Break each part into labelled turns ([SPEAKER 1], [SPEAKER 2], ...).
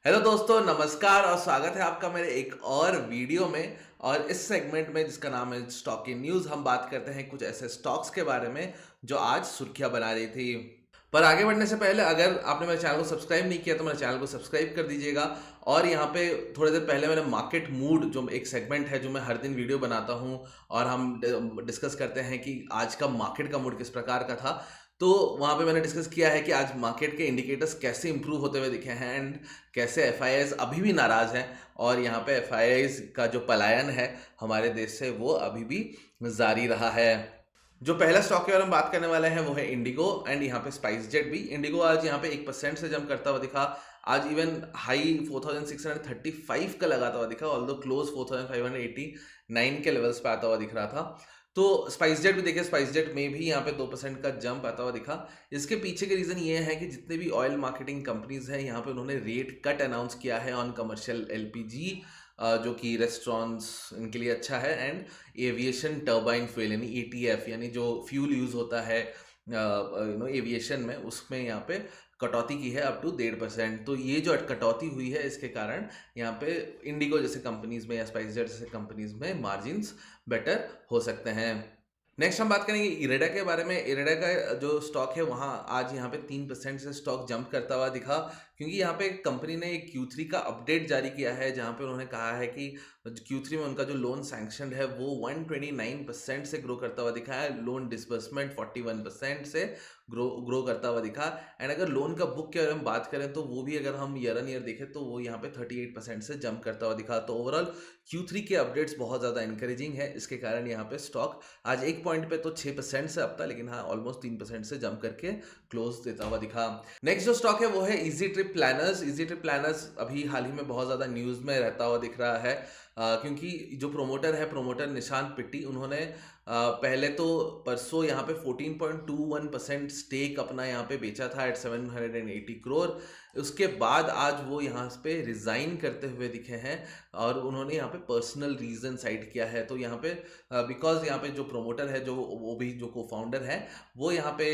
[SPEAKER 1] Hello दोस्तों, नमस्कार और स्वागत है आपका मेरे एक और वीडियो में। और इस सेगमेंट में जिसका नाम है स्टॉक इन न्यूज़, हम बात करते हैं कुछ ऐसे स्टॉक्स के बारे में जो आज सुर्खियां बना रही थी। पर आगे बढ़ने से पहले अगर आपने मेरे चैनल को सब्सक्राइब नहीं किया तो मेरे चैनल को सब्सक्राइब कर दीजिएगा। और यहाँ पे थोड़ी देर पहले मैंने मार्केट मूड जो एक सेगमेंट है जो मैं हर दिन वीडियो बनाता हूँ और हम डिस्कस करते हैं कि आज का मार्केट का मूड किस प्रकार का था। तो वहाँ पे मैंने डिस्कस किया है कि आज मार्केट के इंडिकेटर्स कैसे इंप्रूव होते हुए दिखे हैं एंड कैसे एफआईआईज अभी भी नाराज हैं। और यहाँ पे एफआईआईज का जो पलायन है हमारे देश से वो अभी भी जारी रहा है। जो पहला स्टॉक के बारे में बात करने वाले हैं वो है इंडिगो एंड यहाँ पे स्पाइस जेट भी। इंडिगो आज यहाँ पे 1% से जंप करता हुआ दिखा। आज इवन हाई 4635 का लगाता हुआ दिखा, ऑल्दो क्लोज 4589 के लेवल्स पे आता हुआ दिख रहा था। तो स्पाइस जेट भी देखिए, स्पाइस जेट में भी यहाँ पे 2% का जंप आता हुआ दिखा। इसके पीछे के रीजन ये है कि जितने भी ऑयल मार्केटिंग कंपनीज हैं यहाँ पे उन्होंने रेट कट अनाउंस किया है ऑन कमर्शियल एलपीजी, जो कि रेस्टोरेंट्स इनके लिए अच्छा है, एंड एविएशन टर्बाइन फ्यूल यानी एटीएफ यानी जो फ्यूल यूज होता है एविएशन में, उसमें यहाँ पे कटौती की है अप टू 1.5%। तो ये जो कटौती हुई है इसके कारण यहाँ पे इंडिगो जैसे कंपनीज में या स्पाइस जेट जैसे कंपनीज में मार्जिन्स बेटर हो सकते हैं। नेक्स्ट हम बात करेंगे इरेडा के बारे में। इरेडा का जो स्टॉक है वहाँ आज यहाँ पे 3% से स्टॉक जंप करता हुआ दिखा, क्योंकि यहाँ पे कंपनी ने एक Q3 का अपडेट जारी किया है जहाँ पे उन्होंने कहा है कि Q3 में उनका जो लोन सैंक्शन है वो 129% से ग्रो करता हुआ दिखा है, लोन डिसबर्समेंट 41% से ग्रो करता हुआ दिखा। एंड अगर लोन का बुक के बारे में बात करें तो वो भी अगर हम ईयर ऑन ईयर देखें तो वो यहाँ पे 38% से जंप करता हुआ दिखा। तो ओवरऑल Q3 के अपडेट्स बहुत ज़्यादा इंकरेजिंग है, इसके कारण यहाँ पे स्टॉक आज एक पॉइंट पे तो 6% से अब था, लेकिन हाँ ऑलमोस्ट 3% से जंप करके क्लोज देता हुआ दिखा। नेक्स्ट जो स्टॉक है वो है easy trip planners. Easy trip planners अभी हाल ही में बहुत ज़्यादा न्यूज़ में रहता हुआ दिख रहा है, क्योंकि जो प्रोमोटर है, प्रोमोटर निशांत पिट्टी, उन्होंने पहले तो परसों यहाँ पे 14.21% स्टेक अपना यहाँ पे बेचा था एट 780 करोड़। उसके बाद आज वो यहाँ पे रिजाइन करते हुए दिखे हैं और उन्होंने यहाँ पे पर्सनल रीजन साइट किया है। तो यहाँ पे बिकॉज यहाँ पे जो प्रोमोटर है, जो वो भी जो को फाउंडर है, वो यहाँ पे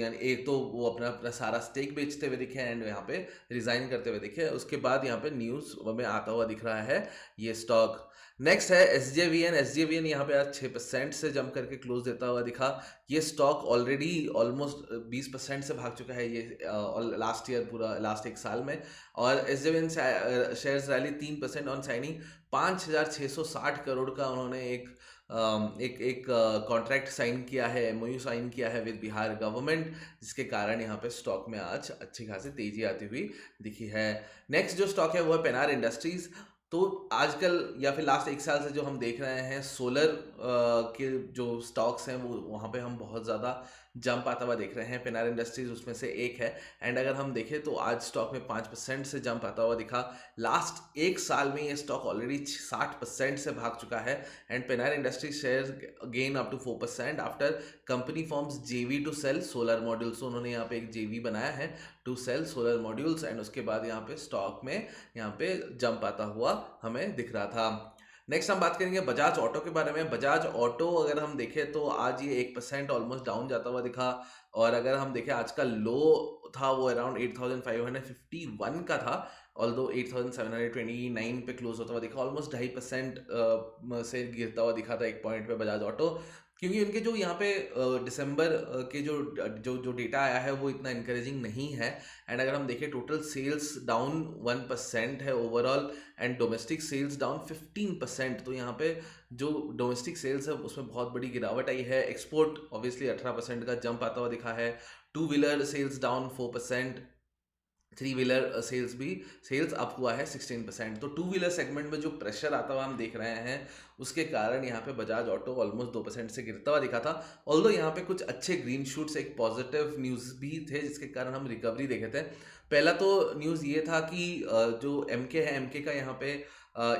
[SPEAKER 1] यानी एक तो वो अपना अपना सारा स्टेक बेचते हुए दिखे एंड यहाँ पे रिजाइन करते हुए दिखे। उसके बाद यहाँ पे न्यूज़ में आता हुआ दिख रहा है ये स्टॉक। नेक्स्ट है एसजेवीएन। एसजेवीएन यहाँ पे आज 6% से जंप करके क्लोज देता हुआ दिखा। ये स्टॉक ऑलरेडी ऑलमोस्ट 20% से भाग चुका है ये लास्ट ईयर, पूरा लास्ट एक साल में। और SJVN shares rally 3% on signing 5,660 crore का उन्होंने एक कॉन्ट्रैक्ट साइन किया है, एमओयू साइन किया है विद बिहार गवर्नमेंट, जिसके कारण यहाँ पे स्टॉक में आज अच्छी खासी तेजी आती हुई दिखी है। नेक्स्ट जो स्टॉक है वो है पेनार इंडस्ट्रीज। तो आजकल या फिर लास्ट एक साल से जो हम देख रहे हैं सोलर के जो स्टॉक्स हैं वो वहाँ पे हम बहुत ज़्यादा जंप आता हुआ देख रहे हैं। पेनार इंडस्ट्रीज उसमें से एक है एंड अगर हम देखें तो आज स्टॉक में 5% से जंप आता हुआ दिखा। लास्ट एक साल में ये स्टॉक ऑलरेडी 60% से भाग चुका है and Pennar industries share gain up to 4% after company forms JV to sell solar modules. उन्होंने यहाँ पे एक जेवी बनाया है to sell solar modules and उसके बाद यहाँ पे स्टॉक में यहाँ पे जंप आता हुआ हमें दिख रहा था। नेक्स्ट हम बात करेंगे बजाज ऑटो के बारे में। बजाज ऑटो अगर हम देखें तो आज ये 1% ऑलमोस्ट डाउन जाता हुआ दिखा। और अगर हम देखें आज का लो था वो अराउंड 8551 का था, ऑल्दो 8729 पे क्लोज होता हुआ दिखा। ऑलमोस्ट 2.5% से गिरता हुआ दिखा था एक पॉइंट पे बजाज ऑटो, क्योंकि उनके जो यहाँ पे दिसंबर के जो जो जो डेटा आया है वो इतना इंकरेजिंग नहीं है। एंड अगर हम देखें टोटल सेल्स डाउन 1% है overall and domestic sales down 15%। तो यहाँ पे जो डोमेस्टिक सेल्स है उसमें बहुत बड़ी गिरावट आई है। एक्सपोर्ट ऑब्वियसली 18% का जंप आता हुआ दिखा है। Two wheeler sales down 4%, three wheeler sales up हुआ है 16%। तो टू व्हीलर सेगमेंट में जो प्रेशर आता हुआ हम देख रहे हैं उसके कारण यहाँ पे बजाज ऑटो ऑलमोस्ट 2% से गिरता हुआ दिखा था। ऑल्दो यहाँ पे कुछ अच्छे ग्रीन शूट्स, एक पॉजिटिव न्यूज़ भी थे जिसके कारण हम रिकवरी देखे थे। पहला तो न्यूज़ ये था कि जो एमके है, एमके का यहाँ पे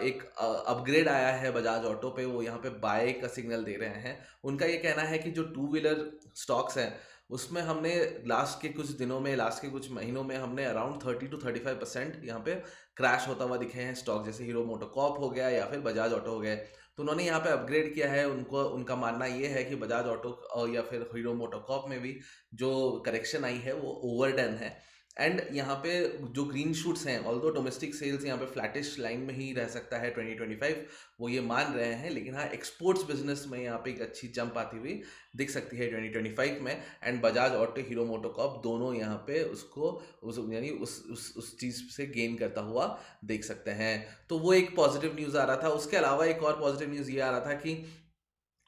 [SPEAKER 1] एक अपग्रेड आया है बजाज ऑटो पे, वो यहाँ पे बाय का सिग्नल दे रहे हैं। उनका ये कहना है कि जो टू व्हीलर स्टॉक्स हैं उसमें हमने लास्ट के कुछ दिनों में, लास्ट के कुछ महीनों में हमने अराउंड 30 to 35% यहाँ पे क्रैश होता हुआ दिखे हैं स्टॉक, जैसे हीरो मोटोकॉर्प हो गया या फिर बजाज ऑटो हो गए। तो उन्होंने यहाँ पे अपग्रेड किया है। उनका मानना ये है कि बजाज ऑटो या फिर हीरो मोटोकॉर्प में भी जो करेक्शन आई है वो ओवरडन है। एंड यहाँ पे जो ग्रीन शूट्स हैं, ऑल्दो डोमेस्टिक सेल्स यहाँ पे फ्लैटिश लाइन में ही रह सकता है 2025, वो ये मान रहे हैं, लेकिन हाँ एक्सपोर्ट्स बिजनेस में यहाँ पे एक अच्छी जंप आती हुई दिख सकती है 2025 में। And Bajaj auto, hero MotoCorp दोनों यहाँ पे उसको यानी उस चीज़ से गेन करता हुआ देख सकते हैं। तो वो एक पॉजिटिव न्यूज़ आ रहा था। उसके अलावा एक और पॉजिटिव न्यूज़ ये आ रहा था कि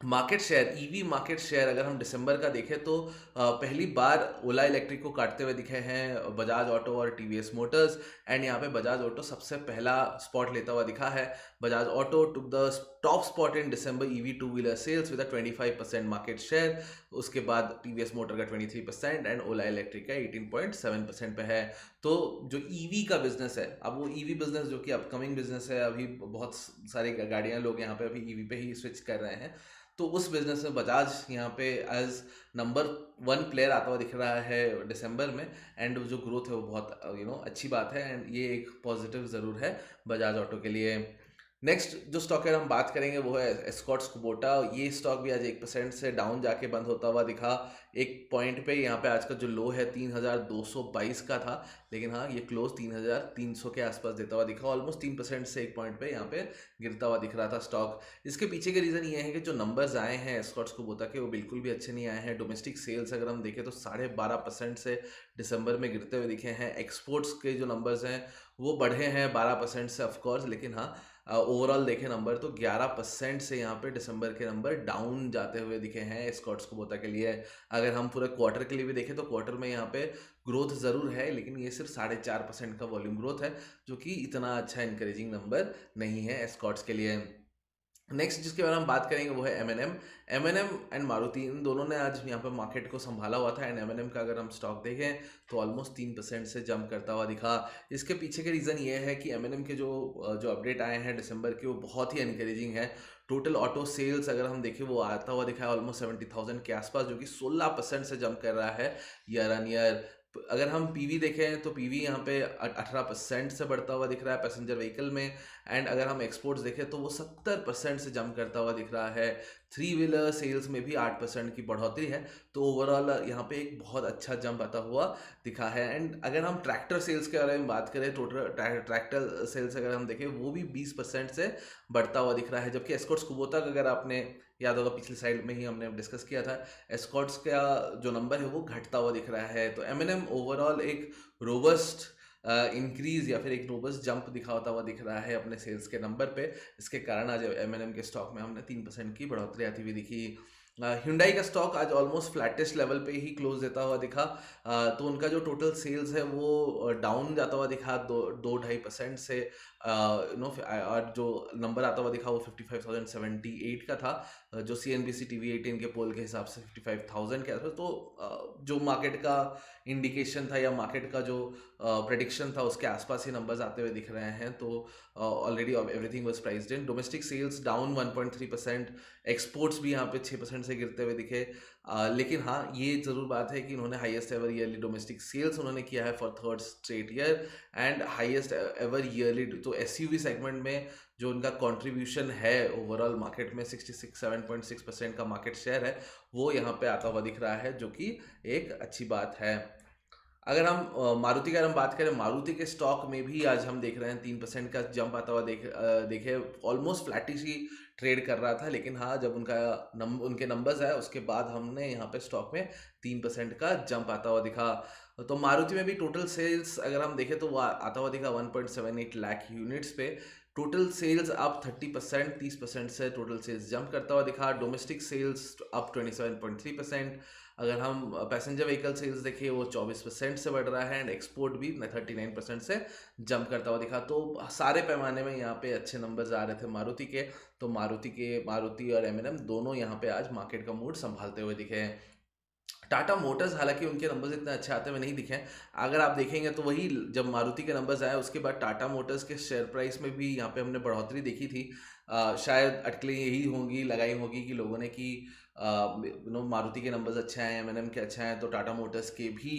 [SPEAKER 1] market share, EV market share अगर हम दिसंबर का देखें तो पहली बार ओला इलेक्ट्रिक को काटते हुए दिखे हैं बजाज ऑटो और टीवीएस मोटर्स। एंड यहाँ पे बजाज ऑटो सबसे पहला स्पॉट लेता हुआ दिखा है। Bajaj auto took the top spot in December EV two wheeler sales with 25% market share. उसके बाद टीवीएस मोटर का 23% एंड ओला इलेक्ट्रिक का 18.7% पे है। तो जो ईवी का बिजनेस है, अब वो ईवी बिजनेस जो कि अपकमिंग बिजनेस है, अभी बहुत सारी गाड़ियां लोग यहाँ पे अभी ईवी पे ही स्विच कर रहे हैं, तो उस बिजनेस में बजाज यहाँ पे एज नंबर 1 प्लेयर आता हुआ दिख रहा है दिसंबर में। एंड जो ग्रोथ है वो बहुत अच्छी बात है, एंड ये एक पॉजिटिव ज़रूर है बजाज ऑटो के लिए। नेक्स्ट जो स्टॉक है हम बात करेंगे वो है एस्कॉर्ट्स कुबोटा। ये स्टॉक भी आज 1% से डाउन जाके बंद होता हुआ दिखा। एक पॉइंट पे यहाँ पे आज का जो लो है 3222 का था, लेकिन हाँ ये क्लोज 3300 के आसपास देता हुआ दिखा। ऑलमोस्ट 3% से एक पॉइंट पे यहाँ पे गिरता हुआ दिख रहा था स्टॉक। इसके पीछे के रीज़न ये है कि जो नंबर्स आए हैं एस्कॉर्ट्स कुबोटा के वो बिल्कुल भी अच्छे नहीं आए हैं। डोमेस्टिक सेल्स अगर हम देखें तो 12.5% से दिसंबर में गिरते हुए दिखे हैं। एक्सपोर्ट्स के जो नंबर्स हैं वो बढ़े हैं 12% से ऑफकोर्स, लेकिन हाँ ओवरऑल देखें नंबर तो 11% से यहाँ पे दिसंबर के नंबर डाउन जाते हुए दिखे हैं एस्कॉर्ट्स कुबोटा के लिए। अगर हम पूरे क्वार्टर के लिए भी देखें तो क्वार्टर में यहाँ पे ग्रोथ ज़रूर है, लेकिन ये सिर्फ 4.5% का वॉल्यूम ग्रोथ है, जो कि इतना अच्छा इंकरेजिंग नंबर नहीं है एस्कॉर्ट्स के लिए। नेक्स्ट जिसके बारे में हम बात करेंगे वो है एम एंड मारुति। इन दोनों ने आज यहाँ पर मार्केट को संभाला हुआ था। एंड एम का अगर हम स्टॉक देखें तो ऑलमोस्ट 3% से जंप करता हुआ दिखा। इसके पीछे के रीज़न ये है कि एम के जो अपडेट आए हैं दिसंबर के वो बहुत ही इनकरेजिंग है। टोटल ऑटो सेल्स अगर हम देखें वो आता हुआ दिखा है ऑलमोस्ट 70,000 के आसपास, जो कि 16% से जंप कर रहा है ईयर ऑन ईयर। अगर हम पीवी देखें तो पीवी यहाँ पे 18% से बढ़ता हुआ दिख रहा है पैसेंजर व्हीकल में। एंड अगर हम एक्सपोर्ट्स देखें तो वो 70% से जंप करता हुआ दिख रहा है। 3 व्हीलर सेल्स में भी 8% की बढ़ोतरी है। तो ओवरऑल यहाँ पे एक बहुत अच्छा जंप आता हुआ दिखा है। एंड अगर हम ट्रैक्टर सेल्स के बारे में बात करें, टोटल ट्रैक्टर सेल्स अगर हम देखें वो भी 20% से बढ़ता हुआ दिख रहा है। जबकि एस्कॉर्ट्स कुबोटा का अगर आपने याद होगा पिछली साइड में ही हमने डिस्कस किया था, एस्कॉर्ट्स का जो नंबर है वो घटता हुआ दिख रहा है। तो एम ओवरऑल एक रोबस्ट इंक्रीज या फिर एक रोबस्ट जंप दिखाता हुआ दिख रहा है अपने सेल्स के नंबर पे। इसके कारण आज एम के स्टॉक में हमने 3% की बढ़ोतरी आती हुई दिखी। Hyundai का स्टॉक आज ऑलमोस्ट फ्लैटिश लेवल पे ही क्लोज देता हुआ दिखा। तो उनका जो टोटल सेल्स है वो डाउन जाता हुआ दिखा 2-2.5% से। और जो नंबर आता हुआ दिखा वो 55,078 का था, जो CNBC TV18 के पोल के हिसाब से 55,000 के आसपास। तो जो मार्केट का इंडिकेशन था या मार्केट का जो प्रेडिक्शन था उसके आसपास ही नंबर्स आते हुए दिख रहे हैं। तो already everything was priced in. Domestic sales down 1.3%, exports भी यहाँ पे 6% से गिरते हुए दिखे। लेकिन हाँ ये ज़रूर बात है कि उन्होंने highest ever yearly domestic sales उन्होंने किया है for 3rd straight year and highest ever yearly. तो SUV सेगमेंट में जो उनका कंट्रीब्यूशन है ओवरऑल मार्केट में 7.6% का मार्केट शेयर है, वो यहाँ पे आता हुआ दिख रहा है, जो कि एक अच्छी बात है। अगर हम मारुति का हम बात करें, मारुति के स्टॉक में भी आज हम देख रहे हैं 3% का जंप आता हुआ देखे। ऑलमोस्ट फ्लैटिश ही ट्रेड कर रहा था, लेकिन हाँ जब उनके नंबर्स आए उसके बाद हमने यहाँ पे स्टॉक में 3% का जंप आता हुआ दिखा। तो मारुति में भी टोटल सेल्स अगर हम देखें तो वो आता हुआ दिखा 1.78 लाख यूनिट्स पे। टोटल सेल्स अप 30%, 30% से टोटल सेल्स जंप करता हुआ दिखा। Domestic sales up 27.3%। अगर हम पैसेंजर व्हीकल सेल्स देखें वो 24% से बढ़ रहा है एंड एक्सपोर्ट भी 39% से जंप करता हुआ दिखा। तो सारे पैमाने में यहाँ पे अच्छे नंबर्स आ रहे थे मारुति के। तो मारुति और M&M दोनों यहाँ पे आज मार्केट का मूड संभालते हुए दिखे हैं। टाटा मोटर्स हालांकि उनके नंबर्स इतने अच्छे आते हुए नहीं दिखे। अगर आप देखेंगे तो वही जब मारुति के नंबर्स आए उसके बाद टाटा मोटर्स के शेयर प्राइस में भी यहाँ पे हमने बढ़ोतरी देखी थी। शायद अटकलें यही होंगी लगाई होगी कि लोगों ने कि मारुति के नंबर्स अच्छे आए हैं, एम के अच्छे आए हैं, तो टाटा मोटर्स के भी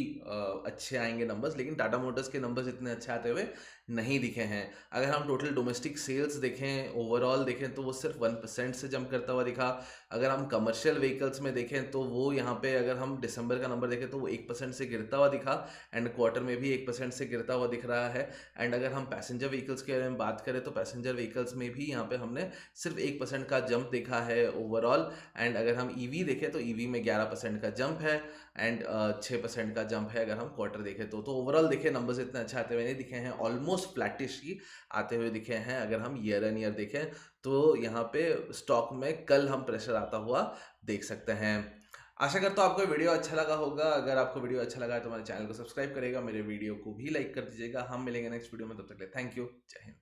[SPEAKER 1] अच्छे आएंगे नंबर्स, लेकिन टाटा मोटर्स के नंबर्स इतने अच्छे आते हुए नहीं दिखे हैं। अगर हम टोटल डोमेस्टिक सेल्स देखें, ओवरऑल देखें, तो वो सिर्फ 1% से जंप करता हुआ दिखा। अगर हम कमर्शियल व्हीकल्स में देखें तो वो यहाँ पे अगर हम दिसंबर का नंबर देखें तो वो 1% से गिरता हुआ दिखा, एंड क्वार्टर में भी 1% से गिरता हुआ दिख रहा है। एंड अगर हम पैसेंजर व्हीकल्स के बारे में बात करें तो पैसेंजर व्हीकल्स में भी यहाँ पे हमने सिर्फ 1% का जंप देखा है ओवरऑल। एंड अगर हम ईवी देखें तो ईवी में 11% का जंप है, एंड 6% का जंप है अगर हम क्वार्टर देखें तो ओवरऑल देखें नंबर्स इतने अच्छे आते हुए नहीं दिखे हैं, ऑलमोस्ट फ्लैटिश ही आते हुए दिखे हैं। अगर हम ईयर एंड ईयर देखें तो यहाँ पे स्टॉक में कल हम प्रेशर आता हुआ देख सकते हैं। आशा करता हूँ आपको वीडियो अच्छा लगा होगा। अगर आपको वीडियो अच्छा लगा है तो हमारे चैनल को सब्सक्राइब करेगा, मेरे वीडियो को भी लाइक कर दीजिएगा। हम मिलेंगे नेक्स्ट वीडियो में, तब तक के लिए थैंक यू, जय हिंद।